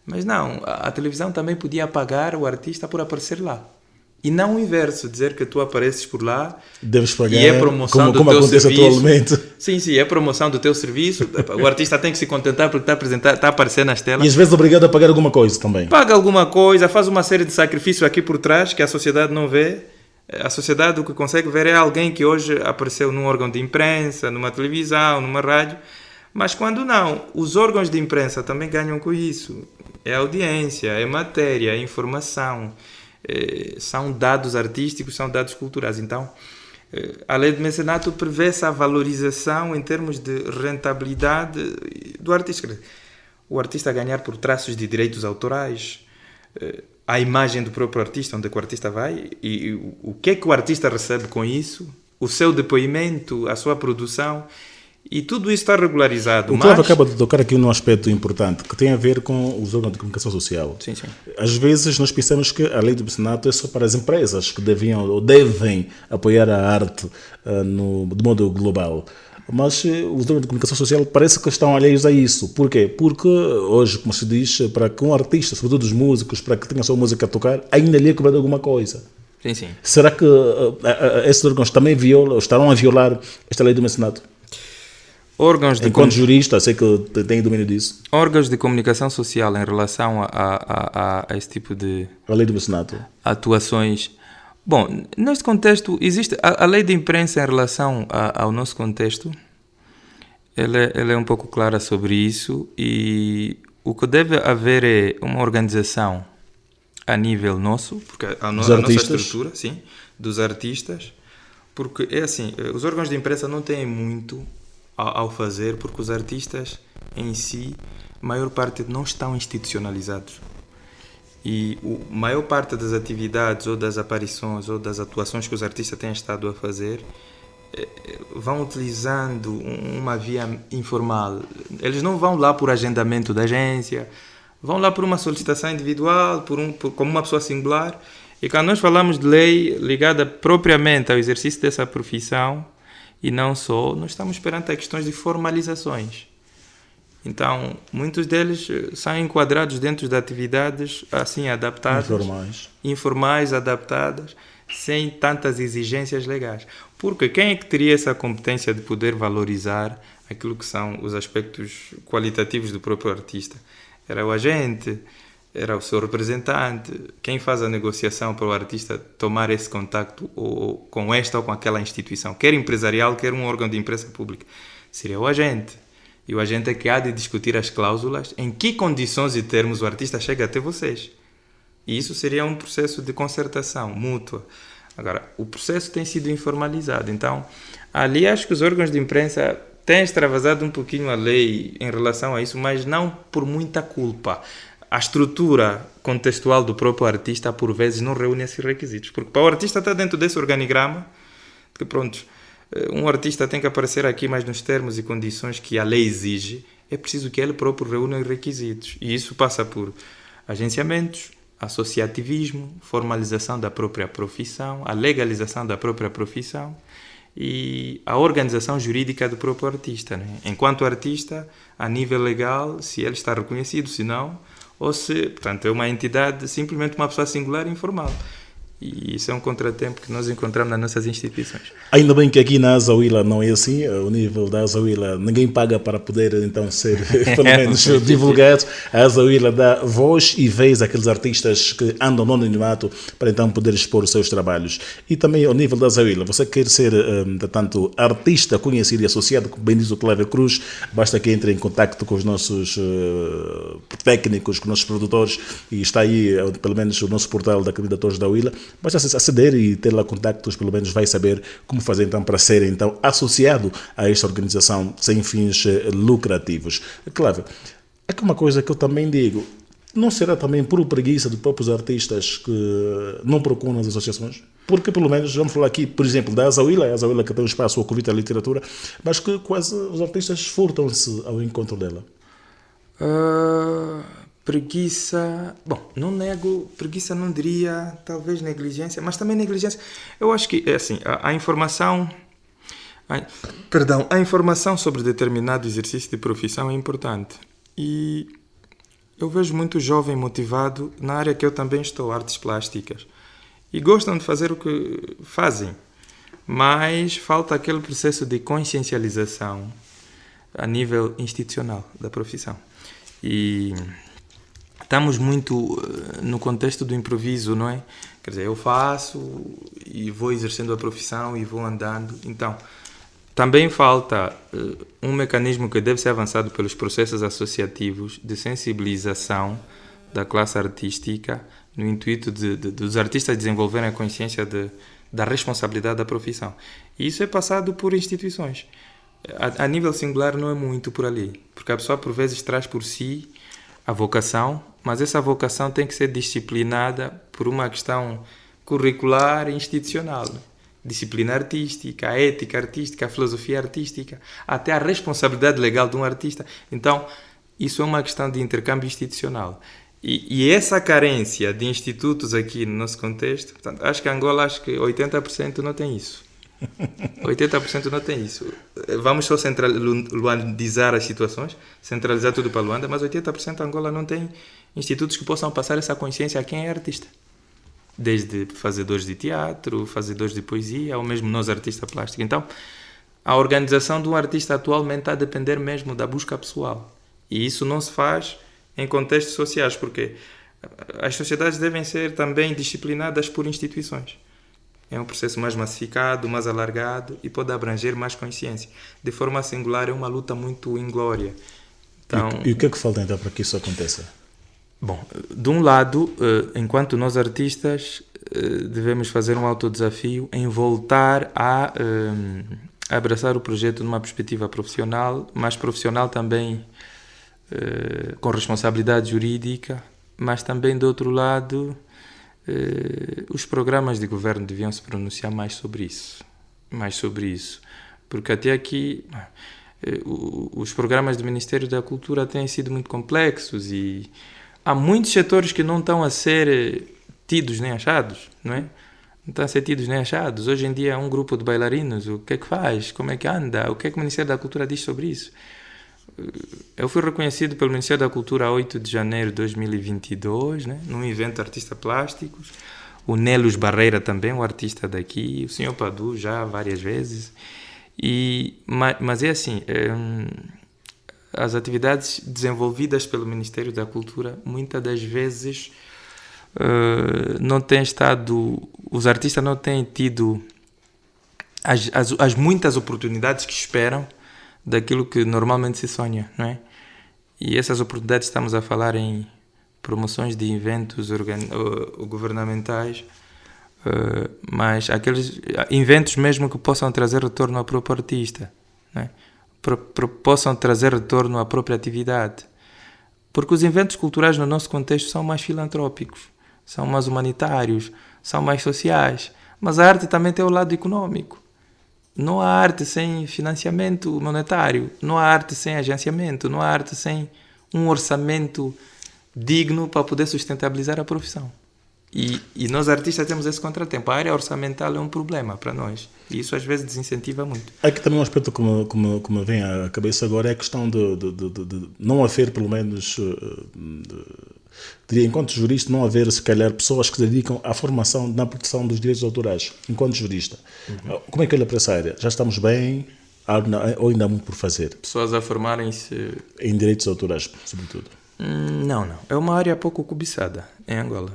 Mas não, a televisão também podia pagar o artista por aparecer lá. E não o inverso, dizer que tu apareces por lá, deves pagar, e é promoção como do teu acontece serviço. Atualmente. Sim, é promoção do teu serviço. O artista tem que se contentar porque está a aparecer nas telas. E às vezes obrigado a pagar alguma coisa também. Paga alguma coisa, faz uma série de sacrifícios aqui por trás que a sociedade não vê, A sociedade o que consegue ver é alguém que hoje apareceu num órgão de imprensa, numa televisão, numa rádio, mas quando não, os órgãos de imprensa também ganham com isso. É audiência, é matéria, é informação, são dados artísticos, são dados culturais. Então, a lei do mecenato prevê essa valorização em termos de rentabilidade do artista. O artista ganhar por traços de direitos autorais, a imagem do próprio artista, onde é que o artista vai, e o que é que o artista recebe com isso, o seu depoimento, a sua produção, e tudo isso está regularizado. O Cláudio acaba de tocar aqui num aspecto importante, que tem a ver com os órgãos de comunicação social. Sim, sim. Às vezes nós pensamos que a lei do mecenato é só para as empresas que deviam ou devem apoiar a arte de modo global. Mas os órgãos de comunicação social parece que estão alheios a isso. Por quê? Porque hoje, como se diz, para que um artista, sobretudo os músicos, para que tenha a sua música a tocar, ainda lhe é cobrado alguma coisa. Sim, sim. Será que esses órgãos também estarão a violar esta lei do mecenato? Enquanto jurista, sei que tem domínio disso. Órgãos de comunicação social em relação a esse tipo de a lei do mecenato, atuações. Bom, neste contexto, existe a lei de imprensa em relação ao nosso contexto, ela é um pouco clara sobre isso, e o que deve haver é uma organização a nível nosso, porque a nossa estrutura, sim, dos artistas, porque é assim, os órgãos de imprensa não têm muito ao fazer, porque os artistas em si, a maior parte não estão institucionalizados. E a maior parte das atividades, ou das aparições, ou das atuações que os artistas têm estado a fazer, vão utilizando uma via informal. Eles não vão lá por agendamento da agência, vão lá por uma solicitação individual, como uma pessoa singular. E quando nós falamos de lei ligada propriamente ao exercício dessa profissão, e não só, nós estamos perante a questões de formalizações. Então, muitos deles são enquadrados dentro de atividades assim adaptadas, informais, adaptadas, sem tantas exigências legais. Porque quem é que teria essa competência de poder valorizar aquilo que são os aspectos qualitativos do próprio artista? Era o agente, era o seu representante, quem faz a negociação para o artista tomar esse contacto ou com esta ou com aquela instituição, quer empresarial, quer um órgão de imprensa pública, seria o agente. E o agente é que há de discutir as cláusulas, em que condições e termos o artista chega até vocês. E isso seria um processo de concertação mútua. Agora, o processo tem sido informalizado. Então, ali acho que os órgãos de imprensa têm extravasado um pouquinho a lei em relação a isso, mas não por muita culpa. A estrutura contextual do próprio artista, por vezes, não reúne esses requisitos. Porque para o artista estar dentro desse organigrama, que pronto, um artista tem que aparecer aqui, mas nos termos e condições que a lei exige, é preciso que ele próprio reúna os requisitos. E isso passa por agenciamentos, associativismo, formalização da própria profissão, a legalização da própria profissão e a organização jurídica do próprio artista, né? Enquanto artista, a nível legal, se ele está reconhecido, se não, ou se, portanto, é uma entidade, simplesmente uma pessoa singular e informal. E isso é um contratempo que nós encontramos nas nossas instituições. Ainda bem que aqui na Azawila não é assim. O nível da Azawila, ninguém paga para poder então ser, pelo menos, divulgado. A Azawila dá voz e vez àqueles artistas que andam no anonimato para então poder expor os seus trabalhos. E também ao nível da Azawila, você quer ser, tanto artista conhecido e associado, como bem diz o Cláudio Cruz, basta que entre em contato com os nossos técnicos, com os nossos produtores, e está aí, pelo menos, o nosso portal da Candidatores da Azawila. Basta aceder e ter lá contactos, pelo menos vai saber como fazer então para ser então associado a esta organização sem fins lucrativos. Claro, é que uma coisa que eu também digo, não será também por preguiça dos próprios artistas que não procuram as associações? Porque pelo menos, vamos falar aqui, por exemplo, da Azawila, a Azawila que tem um espaço oculto à literatura, mas que quase os artistas furtam-se ao encontro dela. Preguiça, bom, não nego, preguiça não diria, talvez negligência, mas também negligência. Eu acho que é assim, a informação sobre determinado exercício de profissão é importante. E eu vejo muito jovem motivado na área que eu também estou, artes plásticas, e gostam de fazer o que fazem, mas falta aquele processo de consciencialização a nível institucional da profissão. E estamos muito no contexto do improviso, não é? Quer dizer, eu faço e vou exercendo a profissão e vou andando. Então, também falta um mecanismo que deve ser avançado pelos processos associativos de sensibilização da classe artística no intuito dos artistas desenvolverem a consciência da responsabilidade da profissão. E isso é passado por instituições. A nível singular não é muito por ali, porque a pessoa por vezes traz por si a vocação, mas essa vocação tem que ser disciplinada por uma questão curricular e institucional. Disciplina artística, a ética artística, a filosofia artística, até a responsabilidade legal de um artista. Então, isso é uma questão de intercâmbio institucional. E essa carência de institutos aqui no nosso contexto, portanto, acho que Angola, 80% não tem isso. 80% não tem isso. Vamos só luandizar as situações, centralizar tudo para Luanda, mas 80% Angola não tem institutos que possam passar essa consciência a quem é artista. Desde fazedores de teatro, fazedores de poesia, ou mesmo nós artistas plásticos. Então, a organização de um artista atualmente está a depender mesmo da busca pessoal. E isso não se faz em contextos sociais, porque as sociedades devem ser também disciplinadas por instituições. É um processo mais massificado, mais alargado e pode abranger mais consciência. De forma singular, é uma luta muito inglória. Então, e o que é que falta então para que isso aconteça? Bom, de um lado, enquanto nós artistas devemos fazer um autodesafio em voltar a abraçar o projeto numa perspectiva profissional, mas profissional também com responsabilidade jurídica, mas também, do outro lado, os programas de governo deviam se pronunciar mais sobre isso, porque até aqui os programas do Ministério da Cultura têm sido muito complexos e há muitos setores que não estão a ser tidos nem achados, não é? Não estão a ser tidos nem achados. Hoje em dia, um grupo de bailarinos, o que é que faz? Como é que anda? O que é que o Ministério da Cultura diz sobre isso? Eu fui reconhecido pelo Ministério da Cultura a 8 de janeiro de 2022, né? Num evento de artistas plásticos. O Nélios Barreira também, um artista daqui. O Sr. Padu já várias vezes. Mas é assim, as atividades desenvolvidas pelo Ministério da Cultura muitas das vezes não têm estado... Os artistas não têm tido as muitas oportunidades que esperam daquilo que normalmente se sonha, não é? E essas oportunidades estamos a falar em promoções de eventos governamentais, mas aqueles eventos mesmo que possam trazer retorno ao próprio artista, não é? Possam trazer retorno à própria atividade. Porque os eventos culturais no nosso contexto são mais filantrópicos, são mais humanitários, são mais sociais, mas a arte também tem o lado econômico. Não há arte sem financiamento monetário, não há arte sem agenciamento, não há arte sem um orçamento digno para poder sustentabilizar a profissão. E nós artistas temos esse contratempo. A área orçamental é um problema para nós e isso às vezes desincentiva muito. Aqui também um aspecto que me vem à cabeça agora é a questão de não haver, pelo menos, diria, enquanto jurista, não haver, se calhar, pessoas que se dedicam à formação na proteção dos direitos autorais, enquanto jurista. Uhum. Como é que olha para essa área? Já estamos bem ou ainda há muito por fazer? Pessoas a formarem-se... Em direitos autorais, sobretudo. Não. É uma área pouco cobiçada em Angola.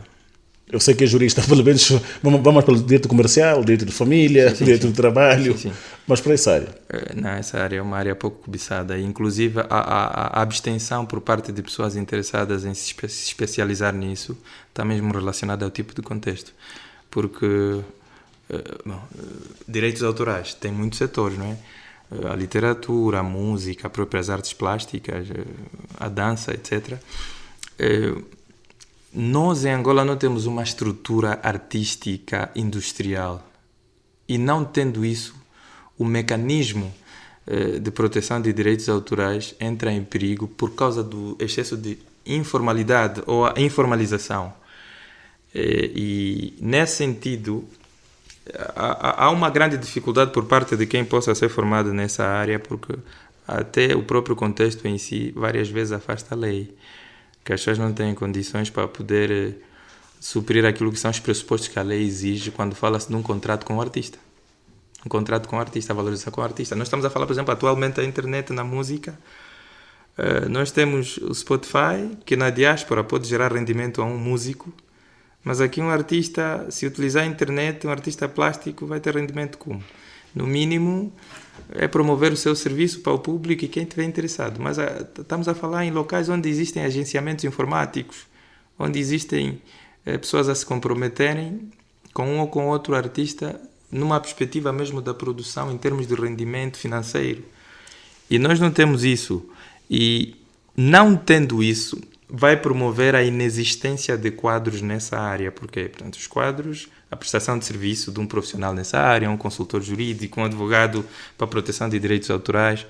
Eu sei que é jurista, pelo menos vamos pelo direito comercial, direito de família, direito do trabalho, sim. Mas para essa área? Não, essa área é uma área pouco cobiçada. Inclusive, a abstenção por parte de pessoas interessadas em se especializar nisso está mesmo relacionada ao tipo de contexto. Porque, direitos autorais tem muitos setores, não é? A literatura, a música, as próprias artes plásticas, a dança, etc., nós em Angola não temos uma estrutura artística industrial e não tendo isso, o mecanismo de proteção de direitos autorais entra em perigo por causa do excesso de informalidade ou a informalização. E nesse sentido, há uma grande dificuldade por parte de quem possa ser formado nessa área, porque até o próprio contexto em si várias vezes afasta a lei. Que as pessoas não têm condições para poder suprir aquilo que são os pressupostos que a lei exige quando fala-se de um contrato com o artista. Um contrato com o artista, a valorização com o artista. Nós estamos a falar, por exemplo, atualmente a internet na música Nós temos o Spotify, que na diáspora pode gerar rendimento a um músico, mas aqui um artista, se utilizar a internet, um artista plástico vai ter rendimento como? No mínimo, é promover o seu serviço para o público e quem estiver interessado. Mas estamos a falar em locais onde existem agenciamentos informáticos, onde existem pessoas a se comprometerem com um ou com outro artista numa perspectiva mesmo da produção em termos de rendimento financeiro. E nós não temos isso. E não tendo isso, vai promover a inexistência de quadros nessa área. Porque, portanto, os quadros, a prestação de serviço de um profissional nessa área, um consultor jurídico, um advogado para a proteção de direitos autorais,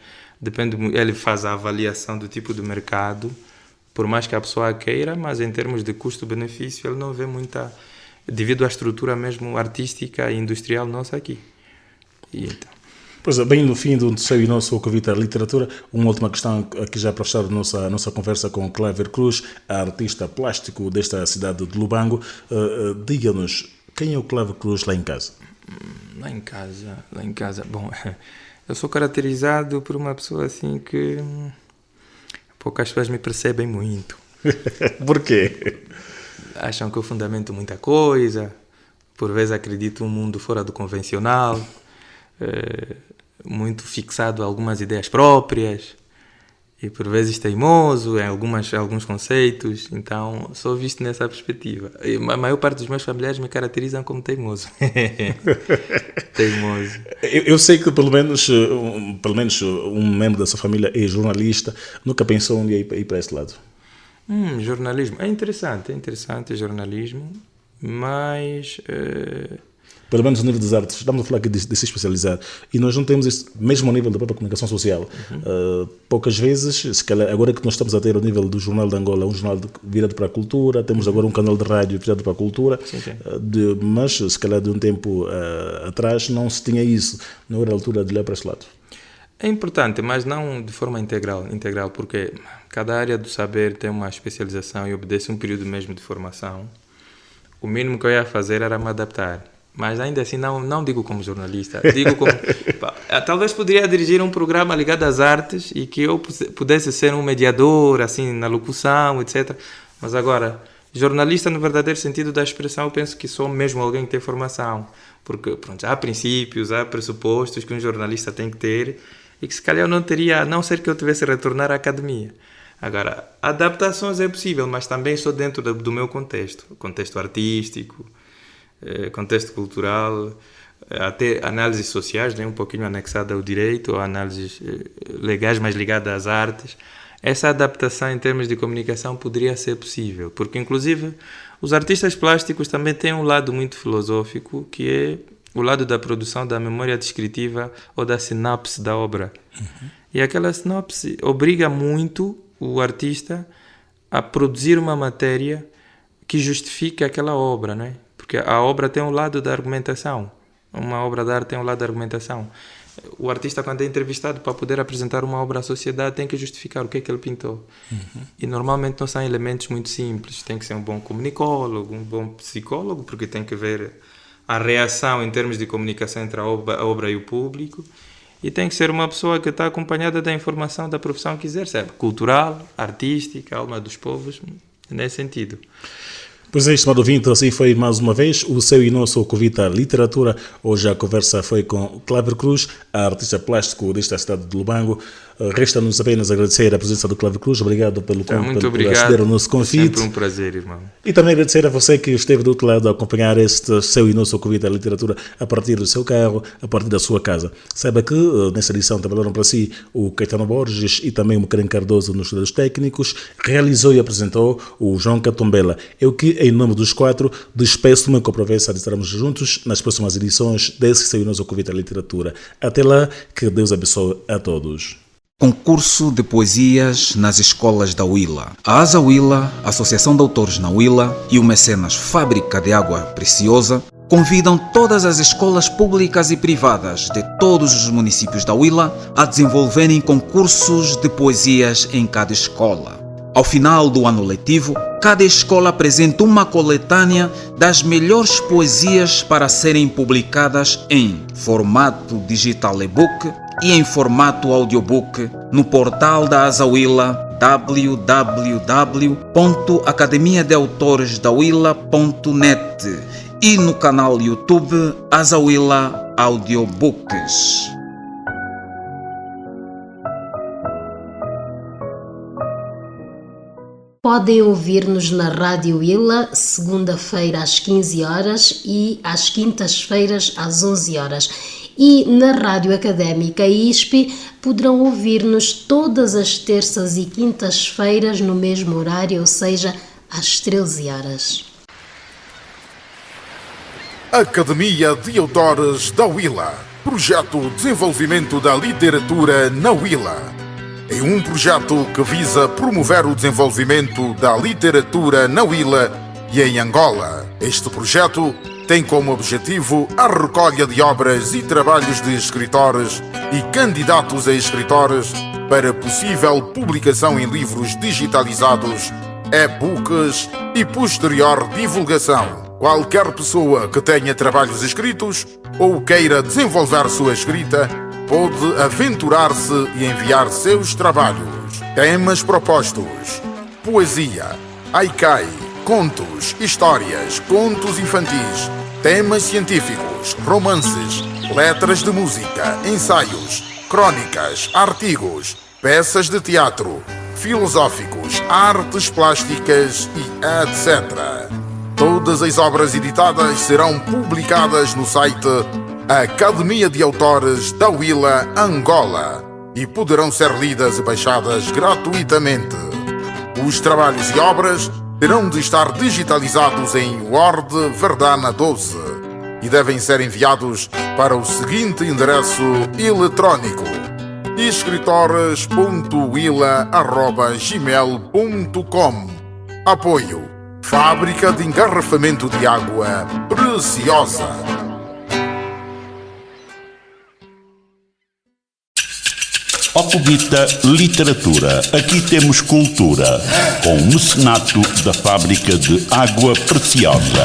ele faz a avaliação do tipo de mercado, por mais que a pessoa queira, mas em termos de custo-benefício, ele não vê muita, devido à estrutura mesmo artística e industrial nossa aqui. E então... Pois é, bem no fim do seu e nosso Ocovita Literatura, uma última questão aqui já para fechar a nossa conversa com Cláver Cruz, a artista plástico desta cidade de Lubango. Diga-nos, quem é o Cláver Cruz lá em casa? Lá em casa, bom, eu sou caracterizado por uma pessoa assim que poucas pessoas me percebem muito. Por quê? Acham que eu fundamento muita coisa, por vezes acredito um mundo fora do convencional, muito fixado a algumas ideias próprias e por vezes teimoso em alguns conceitos, então sou visto nessa perspectiva. E a maior parte dos meus familiares me caracterizam como teimoso. Teimoso. Eu sei que pelo menos um membro da sua família é jornalista. Nunca pensou em ir para esse lado? Jornalismo. É interessante jornalismo, mas... Pelo menos no nível das artes, estamos a falar aqui de se especializar e nós não temos isso, mesmo ao nível da própria comunicação social. Poucas vezes, se calhar, agora que nós estamos a ter o nível do Jornal de Angola, um jornal virado para a cultura, temos agora um canal de rádio virado para a cultura, sim. Mas se calhar de um tempo atrás não se tinha isso, não era a altura de olhar para esse lado. É importante, mas não de forma integral, porque cada área do saber tem uma especialização e obedece um período mesmo de formação. O mínimo que eu ia fazer era me adaptar. Mas ainda assim não digo como jornalista, digo como... talvez poderia dirigir um programa ligado às artes e que eu pudesse ser um mediador, assim, na locução, etc. Mas agora, jornalista no verdadeiro sentido da expressão, eu penso que sou mesmo alguém que tem formação. Porque, pronto, há princípios, há pressupostos que um jornalista tem que ter e que se calhar eu não teria, a não ser que eu tivesse retornar à academia. Agora, adaptações é possível, mas também sou dentro do meu contexto artístico, contexto cultural, até análises sociais, né, um pouquinho anexada ao direito, ou análises legais mais ligadas às artes. Essa adaptação em termos de comunicação poderia ser possível, porque inclusive os artistas plásticos também têm um lado muito filosófico, que é o lado da produção da memória descritiva ou da sinopse da obra. E aquela sinopse obriga muito o artista a produzir uma matéria que justifique aquela obra, né? Porque a obra tem um lado da argumentação. Uma obra de arte tem um lado da argumentação. O artista, quando é entrevistado para poder apresentar uma obra à sociedade, tem que justificar o que é que ele pintou. E normalmente não são elementos muito simples. Tem que ser um bom comunicólogo, um bom psicólogo, porque tem que ver a reação em termos de comunicação entre a obra e o público. E tem que ser uma pessoa que está acompanhada da informação da profissão que exerce, cultural, artística, alma dos povos, nesse sentido. Pois é, estimado ouvinte, assim foi mais uma vez o seu e nosso Ocovita Literatura. Hoje a conversa foi com Cláver Cruz, a artista plástico desta cidade de Lubango. Resta-nos apenas agradecer a presença do Cláver Cruz. Obrigado pelo convite, por aceder ao nosso convite. Sempre um prazer, irmão. E também agradecer a você que esteve do outro lado a acompanhar este seu e nosso Ocovita Literatura a partir do seu carro, a partir da sua casa. Saiba que nessa edição trabalharam para si o Caetano Borges e também o Karen Cardoso nos estudos técnicos. Realizou e apresentou o João Catombela. Eu que, em nome dos quatro, despeço-me com a promessa de estarmos juntos nas próximas edições desse seu e nosso Ocovita Literatura. Até lá, que Deus abençoe a todos. Concurso de poesias nas escolas da Huila. A ASA Huila, Associação de Autores na Huila e o Mecenas Fábrica de Água Preciosa convidam todas as escolas públicas e privadas de todos os municípios da Huila a desenvolverem concursos de poesias em cada escola. Ao final do ano letivo, cada escola apresenta uma coletânea das melhores poesias para serem publicadas em formato digital e-book e em formato audiobook no portal da Azawila www.academiadeautoresdawila.net e no canal YouTube Azawila Audiobooks. Podem ouvir-nos na Rádio Willa, segunda-feira às 15 horas e às quintas-feiras às 11 horas. E na Rádio Académica ISP poderão ouvir-nos todas as terças e quintas-feiras no mesmo horário, ou seja, às 13 horas. Academia de Autores da Willa. Projeto de Desenvolvimento da Literatura na Willa. É um projeto que visa promover o desenvolvimento da literatura na Willa e em Angola. Este projeto tem como objetivo a recolha de obras e trabalhos de escritores e candidatos a escritores para possível publicação em livros digitalizados, e-books e posterior divulgação. Qualquer pessoa que tenha trabalhos escritos ou queira desenvolver sua escrita pode aventurar-se e enviar seus trabalhos. Temas propostos: poesia, haikai, contos, histórias, contos infantis, temas científicos, romances, letras de música, ensaios, crônicas, artigos, peças de teatro, filosóficos, artes plásticas e etc. Todas as obras editadas serão publicadas no site Academia de Autores da Willa, Angola, e poderão ser lidas e baixadas gratuitamente. Os trabalhos e obras terão de estar digitalizados em Word Verdana 12 e devem ser enviados para o seguinte endereço eletrônico: escritores.willa@gmail.com. Apoio: Fábrica de Engarrafamento de Água Preciosa. Ocovita Literatura. Aqui temos cultura, com o mecenato da Fábrica de Água Preciosa.